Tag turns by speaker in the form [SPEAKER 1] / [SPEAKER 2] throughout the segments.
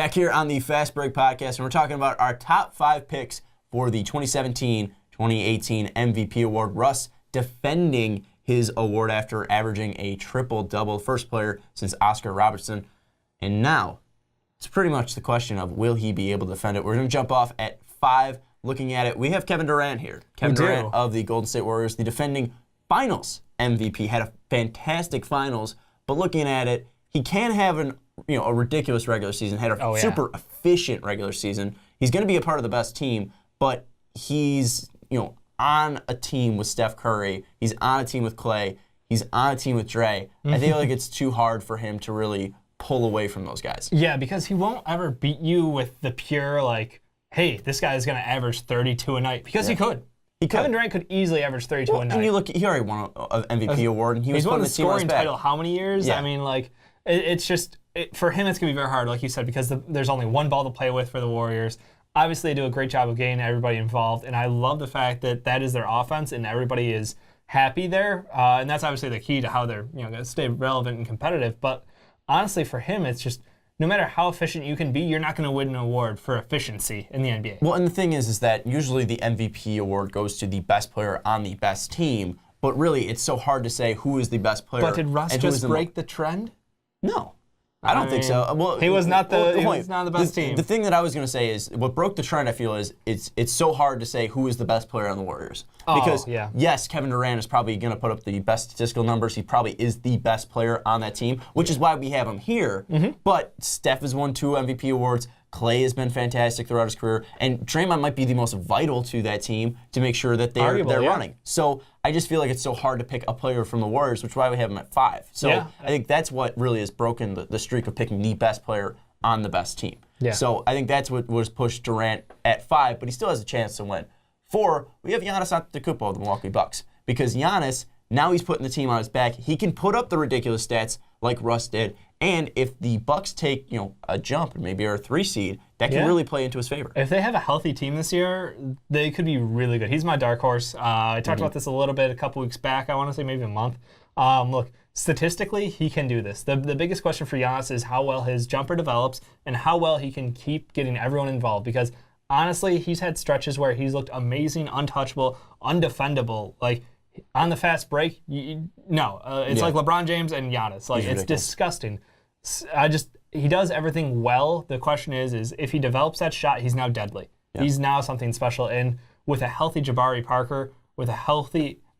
[SPEAKER 1] Back here on the Fast Break Podcast, and we're talking about our top 5 picks for the 2017-2018 MVP award. Russ defending his award after averaging a triple-double, first player since Oscar Robertson. And now, it's pretty much the question of will he be able to defend it. We're going to jump off at 5. Looking at it, we have Kevin Durant here. Kevin Durant of the Golden State Warriors, the defending finals MVP, had a fantastic finals, but looking at it, he can have a ridiculous regular season, had a super efficient regular season. He's going to be a part of the best team, but he's, on a team with Steph Curry. He's on a team with Clay. He's on a team with Dre. I feel like it's too hard for him to really pull away from those guys. Yeah, because he won't ever beat you with the pure, hey, this guy is going to average 32 a night. Because he could. Kevin Durant could easily average 32 a night. And you look, he already won an MVP award, and he's won the scoring title how many years? Yeah. I mean, it's just, for him, it's going to be very hard, like you said, because there's only one ball to play with for the Warriors. Obviously, they do a great job of getting everybody involved, and I love the fact that that is their offense, and everybody is happy there. And that's obviously the key to how they're going to stay relevant and competitive. But honestly, for him, it's just, no matter how efficient you can be, you're not going to win an award for efficiency in the NBA. Well, and the thing is that usually the MVP award goes to the best player on the best team, but really it's so hard to say who is the best player. But did Russ just break the trend? No. I don't think so. Well, he was not the best team. The thing that I was going to say is what broke the trend, I feel, is it's so hard to say who is the best player on the Warriors. Because, yes, Kevin Durant is probably going to put up the best statistical numbers. He probably is the best player on that team, which is why we have him here. But Steph has won 2 MVP awards. Clay has been fantastic throughout his career. And Draymond might be the most vital to that team to make sure that they're running. So I just feel like it's so hard to pick a player from the Warriors, which is why we have him at 5. So I think that's what really has broken the streak of picking the best player on the best team. So I think that's what was pushed Durant at 5, but he still has a chance to win. 4, we have Giannis Antetokounmpo of the Milwaukee Bucks. Because Giannis, now he's putting the team on his back. He can put up the ridiculous stats like Russ did. And if the Bucks take, a jump and maybe are a 3 seed, that can really play into his favor. If they have a healthy team this year, they could be really good. He's my dark horse. I talked about this a little bit a couple weeks back. I want to say maybe a month. Look, statistically, he can do this. The biggest question for Giannis is how well his jumper develops and how well he can keep getting everyone involved. Because honestly, he's had stretches where he's looked amazing, untouchable, undefendable. On the fast break, it's like LeBron James and Giannis. It's disgusting. He does everything well. The question is if he develops that shot, he's now deadly. He's now something special. And with a healthy Jabari Parker, with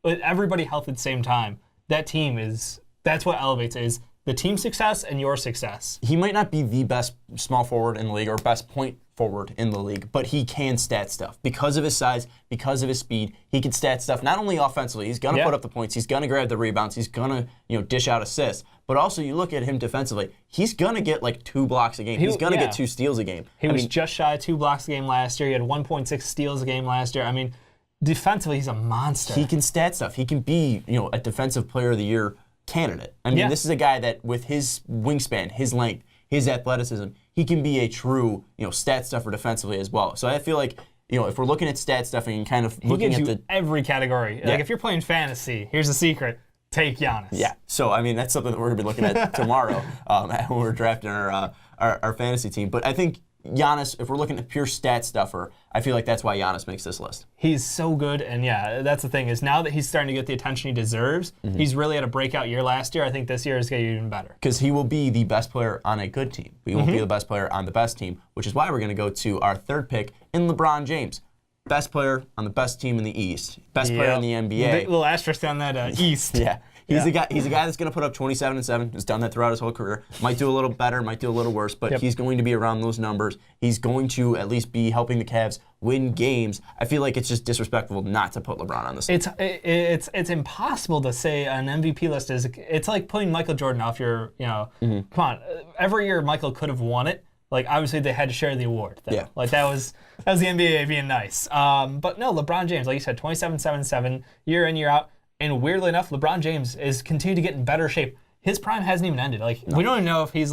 [SPEAKER 1] everybody healthy at the same time, that's what elevates it, is the team success and your success. He might not be the best small forward in the league or best point forward in the league, but he can stat stuff. Because of his size, because of his speed, he can stat stuff not only offensively, he's going to put up the points, he's going to grab the rebounds, he's going to dish out assists, but also you look at him defensively, he's going to get 2 blocks a game. He's going to get 2 steals a game. He was just shy of 2 blocks a game last year. He had 1.6 steals a game last year. I mean, defensively, he's a monster. He can stat stuff. He can be, a defensive player of the year candidate. I mean, this is a guy that with his wingspan, his length, his athleticism, he can be a true, stat stuffer defensively as well. So I feel like, if we're looking at stat stuffing and kind of looking at every category. If you're playing fantasy, here's the secret. Take Giannis. Yeah. So, I mean, that's something that we're going to be looking at tomorrow when we're drafting our fantasy team. But I think Giannis, if we're looking at pure stat stuffer, I feel like that's why Giannis makes this list. He's so good, and that's the thing, is now that he's starting to get the attention he deserves, he's really had a breakout year last year. I think this year is going to get even better. Because he will be the best player on a good team. He won't be the best player on the best team, which is why we're going to go to our 3rd pick in LeBron James. Best player on the best team in the East. Best player in the NBA. Little asterisk on that East. He's a guy that's going to put up 27 and 7. He's done that throughout his whole career. Might do a little better, might do a little worse, but he's going to be around those numbers. He's going to at least be helping the Cavs win games. I feel like it's just disrespectful not to put LeBron on this list. It's impossible to say an MVP list is. It's like putting Michael Jordan off your. Come on. Every year Michael could have won it. Obviously they had to share the award. Though. That was the NBA being nice. But no, LeBron James, like you said, 27, 7, 7, year in, year out. And weirdly enough, LeBron James is continuing to get in better shape. His prime hasn't even ended. We don't even know if he's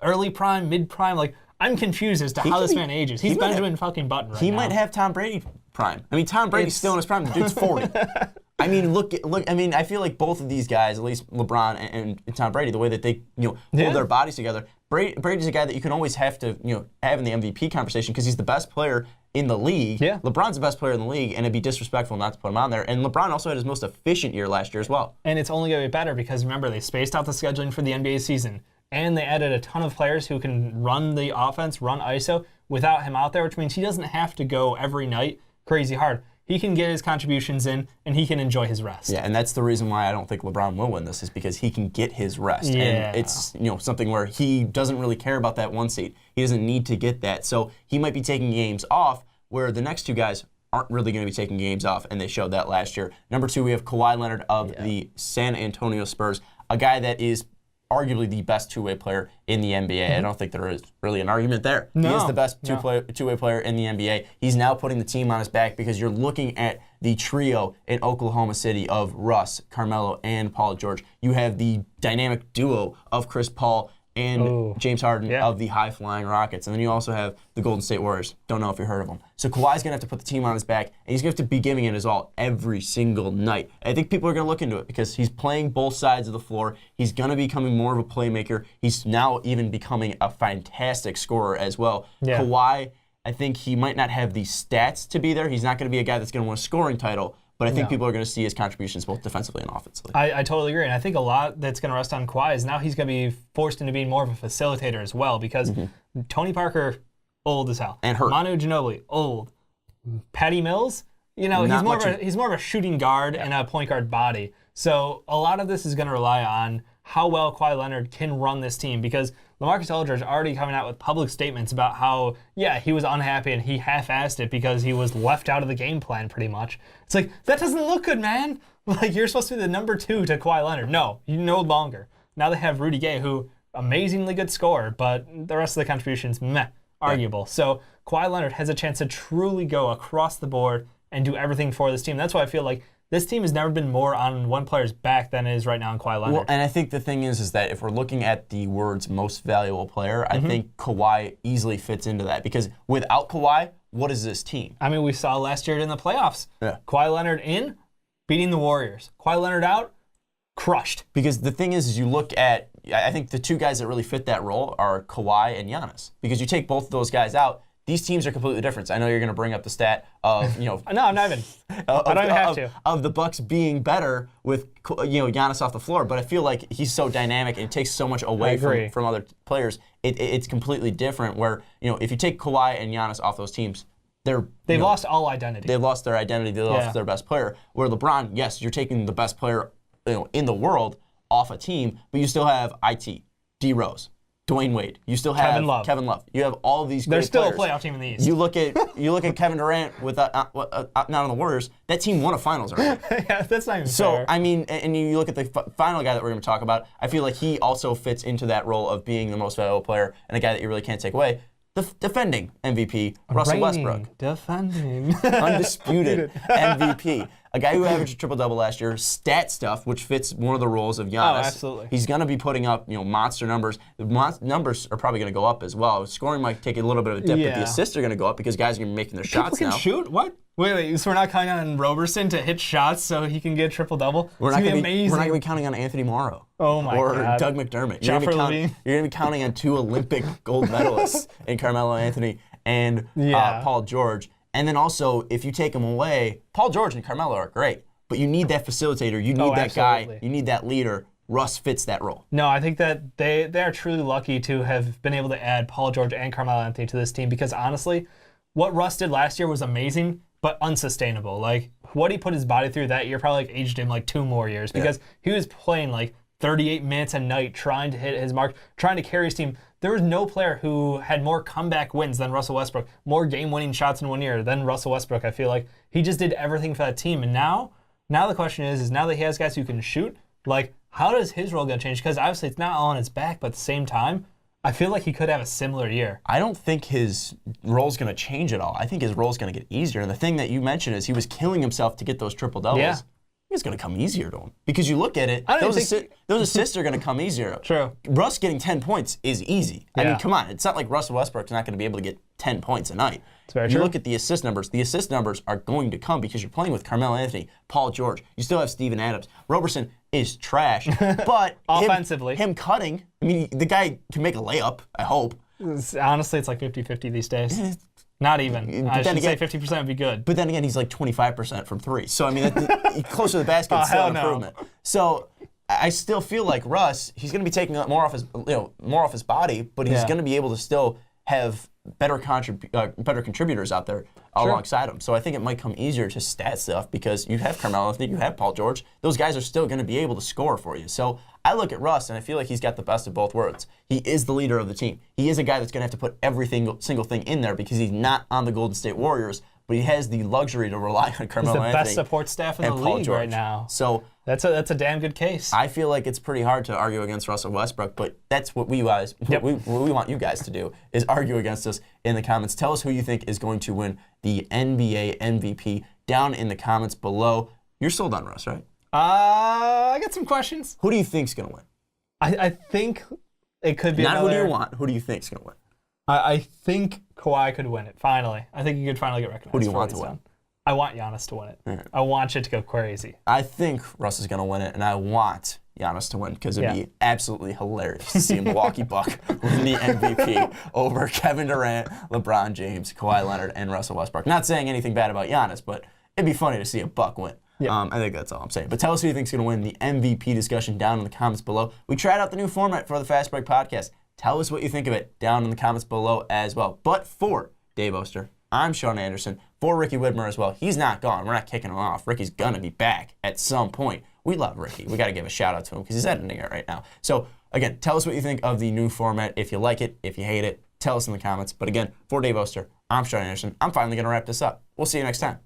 [SPEAKER 1] early prime, mid prime. I'm confused as to how this man ages. He's Benjamin fucking Button right now. He might have Tom Brady prime. I mean, Tom Brady's still in his prime. The dude's 40. I mean, look. I mean, I feel like both of these guys, at least LeBron and Tom Brady, the way that they, hold their bodies together. Brady's a guy that you can always have to, have in the MVP conversation because he's the best player in the league. Yeah. LeBron's the best player in the league, and it'd be disrespectful not to put him on there. And LeBron also had his most efficient year last year as well.
[SPEAKER 2] And it's only going to be better because, remember, they spaced out the scheduling for the NBA season, and they added a ton of players who can run the offense, run ISO, without him out there, which means he doesn't have to go every night crazy hard. He can get his contributions in, and he can enjoy his rest.
[SPEAKER 1] Yeah, and that's the reason why I don't think LeBron will win this, is because he can get his rest.
[SPEAKER 2] Yeah.
[SPEAKER 1] And it's something where he doesn't really care about that 1 seed. He doesn't need to get that. So he might be taking games off, where the next two guys aren't really going to be taking games off, and they showed that last year. Number 2, we have Kawhi Leonard of the San Antonio Spurs, a guy that is arguably the best two-way player in the NBA. I don't think there is really an argument there. He is the best two-way player in the NBA. He's now putting the team on his back because you're looking at the trio in Oklahoma City of Russ, Carmelo, and Paul George. You have the dynamic duo of Chris Paul and James Harden of the high-flying Rockets. And then you also have the Golden State Warriors. Don't know if you heard of them. So Kawhi's going to have to put the team on his back, and he's going to have to be giving it his all every single night. I think people are going to look into it because he's playing both sides of the floor. He's going to be becoming more of a playmaker. He's now even becoming a fantastic scorer as well. Yeah. Kawhi, I think he might not have the stats to be there. He's not going to be a guy that's going to win a scoring title, but I think people are going to see his contributions both defensively and offensively.
[SPEAKER 2] I totally agree. And I think a lot that's going to rest on Kawhi is now he's going to be forced into being more of a facilitator as well, because Tony Parker, old as hell.
[SPEAKER 1] And hurt.
[SPEAKER 2] Manu Ginobili, old. Patty Mills, he's more of a shooting guard and a point guard body. So a lot of this is going to rely on how well Kawhi Leonard can run this team, because LaMarcus Aldridge is already coming out with public statements about how, he was unhappy and he half-assed it because he was left out of the game plan pretty much. It's like, that doesn't look good, man. Like, you're supposed to be the number 2 to Kawhi Leonard. No, you no longer. Now they have Rudy Gay, who, amazingly good scorer, but the rest of the contributions, arguable. Yeah. So Kawhi Leonard has a chance to truly go across the board and do everything for this team. That's why I feel like this team has never been more on one player's back than it is right now in Kawhi Leonard.
[SPEAKER 1] Well, and I think the thing is that if we're looking at the words most valuable player, I think Kawhi easily fits into that. Because without Kawhi, what is this team?
[SPEAKER 2] I mean, we saw last year in the playoffs. Yeah. Kawhi Leonard in, beating the Warriors. Kawhi Leonard out, crushed.
[SPEAKER 1] Because the thing is you look at, I think the two guys that really fit that role are Kawhi and Giannis. Because you take both of those guys out, these teams are completely different. I know you're going to bring up the stat of,
[SPEAKER 2] No, I'm not even. I don't even have to.
[SPEAKER 1] Of the Bucks being better with, Giannis off the floor, but I feel like he's so dynamic and takes so much away from other players. It's completely different. Where if you take Kawhi and Giannis off those teams, they've
[SPEAKER 2] lost all identity.
[SPEAKER 1] They've lost their identity. They lost their best player. Where LeBron, yes, you're taking the best player in the world off a team, but you still have D Rose, Dwayne Wade. You still have Kevin Love. You have all of these great
[SPEAKER 2] players. They're still
[SPEAKER 1] players.
[SPEAKER 2] A playoff team in the East.
[SPEAKER 1] You look at Kevin Durant with not on the Warriors. That team won a finals already.
[SPEAKER 2] Yeah, that's not even fair.
[SPEAKER 1] I mean, and you look at the final guy that we're going to talk about. I feel like he also fits into that role of being the most valuable player and a guy that you really can't take away. The defending MVP, Russell Westbrook. Undisputed MVP. A guy who averaged a triple-double last year, stat stuff, which fits one of the roles of Giannis.
[SPEAKER 2] Oh, absolutely.
[SPEAKER 1] He's going to be putting up, monster numbers. The numbers are probably going to go up as well. Scoring might take a little bit of a dip, but the assists are going to go up because guys are going to be making their shots now.
[SPEAKER 2] People can shoot? What? Wait, so we're not counting on Roberson to hit shots so he can get a triple-double?
[SPEAKER 1] We're not going to be counting on Anthony Morrow.
[SPEAKER 2] Oh, my God.
[SPEAKER 1] Or Doug McDermott. You're going to be counting on 2 Olympic gold medalists in Carmelo Anthony and Paul George. And then also, if you take them away, Paul George and Carmelo are great, but you need that facilitator. You need that guy. You need that leader. Russ fits that role.
[SPEAKER 2] No, I think that they are truly lucky to have been able to add Paul George and Carmelo Anthony to this team, because honestly, what Russ did last year was amazing, but unsustainable. Like, what he put his body through that year probably aged him 2 more years, because he was playing 38 minutes a night trying to hit his mark, trying to carry his team. There was no player who had more comeback wins than Russell Westbrook, more game-winning shots in 1 year than Russell Westbrook. I feel like he just did everything for that team. And now the question is now that he has guys who can shoot, how does his role going to change? Because obviously it's not all on his back, but at the same time, I feel like he could have a similar year.
[SPEAKER 1] I don't think his role's going to change at all. I think his role's going to get easier. And the thing that you mentioned is he was killing himself to get those triple-doubles.
[SPEAKER 2] Yeah.
[SPEAKER 1] it's going to come easier to him. Because you look at it,
[SPEAKER 2] I don't
[SPEAKER 1] those assists are going to come easier.
[SPEAKER 2] True.
[SPEAKER 1] Russ getting 10 points is easy. I
[SPEAKER 2] Yeah.
[SPEAKER 1] mean, come on. It's not like Russell Westbrook's not going to be able to get 10 points a night.
[SPEAKER 2] It's very
[SPEAKER 1] You
[SPEAKER 2] true.
[SPEAKER 1] look at the assist numbers. The assist numbers are going to come because you're playing with Carmelo Anthony, Paul George. You still have Steven Adams. Roberson is trash. But
[SPEAKER 2] Offensively.
[SPEAKER 1] him cutting, I mean, the guy can make a layup, I hope.
[SPEAKER 2] Honestly, it's like 50-50 these days. Not even. I should say 50% would be good.
[SPEAKER 1] But then again, he's like 25% from three. So, I mean, closer to the basket is still
[SPEAKER 2] hell
[SPEAKER 1] an
[SPEAKER 2] no.
[SPEAKER 1] improvement. So, I still feel like Russ, he's going to be taking more off his body, but he's
[SPEAKER 2] Yeah.
[SPEAKER 1] going to be able to still have better contributors out there alongside him. So I think it might come easier to stat stuff because you have Carmelo Anthony, you have Paul George. Those guys are still going to be able to score for you. So I look at Russ and I feel like he's got the best of both worlds. He is the leader of the team. He is a guy that's going to have to put every single thing in there because he's not on the Golden State Warriors, but he has the luxury to rely on Carmelo
[SPEAKER 2] He's the
[SPEAKER 1] Anthony
[SPEAKER 2] best support staff in
[SPEAKER 1] and
[SPEAKER 2] the
[SPEAKER 1] Paul
[SPEAKER 2] league
[SPEAKER 1] George
[SPEAKER 2] right now.
[SPEAKER 1] So
[SPEAKER 2] That's a damn good case.
[SPEAKER 1] I feel like it's pretty hard to argue against Russell Westbrook, but that's what we want you guys to do is argue against us in the comments. Tell us who you think is going to win the NBA MVP down in the comments below. You're sold on Russ, right?
[SPEAKER 2] I got some questions.
[SPEAKER 1] Who do you think's going to win?
[SPEAKER 2] I think it could be
[SPEAKER 1] Not
[SPEAKER 2] another.
[SPEAKER 1] who do you want. Who do you think's going to win?
[SPEAKER 2] I think Kawhi could win it, finally. I think he could finally get recognized.
[SPEAKER 1] Who do you
[SPEAKER 2] for
[SPEAKER 1] want
[SPEAKER 2] what
[SPEAKER 1] to
[SPEAKER 2] he's
[SPEAKER 1] win?
[SPEAKER 2] done. I want Giannis to win it. I want shit to go crazy.
[SPEAKER 1] I think Russ is going to win it, and I want Giannis to win because it'd be absolutely hilarious to see a Milwaukee Buck win the MVP over Kevin Durant, LeBron James, Kawhi Leonard, and Russell Westbrook. Not saying anything bad about Giannis, but it'd be funny to see a Buck win.
[SPEAKER 2] Yeah.
[SPEAKER 1] I think that's all I'm saying. But tell us who you think's going to win the MVP discussion down in the comments below. We tried out the new format for the Fast Break podcast. Tell us what you think of it down in the comments below as well. But for Dave Oster, I'm Sean Anderson. For Ricky Widmer as well. He's not gone. We're not kicking him off. Ricky's going to be back at some point. We love Ricky. We got to give a shout out to him because he's editing it right now. So, again, tell us what you think of the new format. If you like it, if you hate it, tell us in the comments. But again, for Dave Oster, I'm Sean Anderson. I'm finally going to wrap this up. We'll see you next time.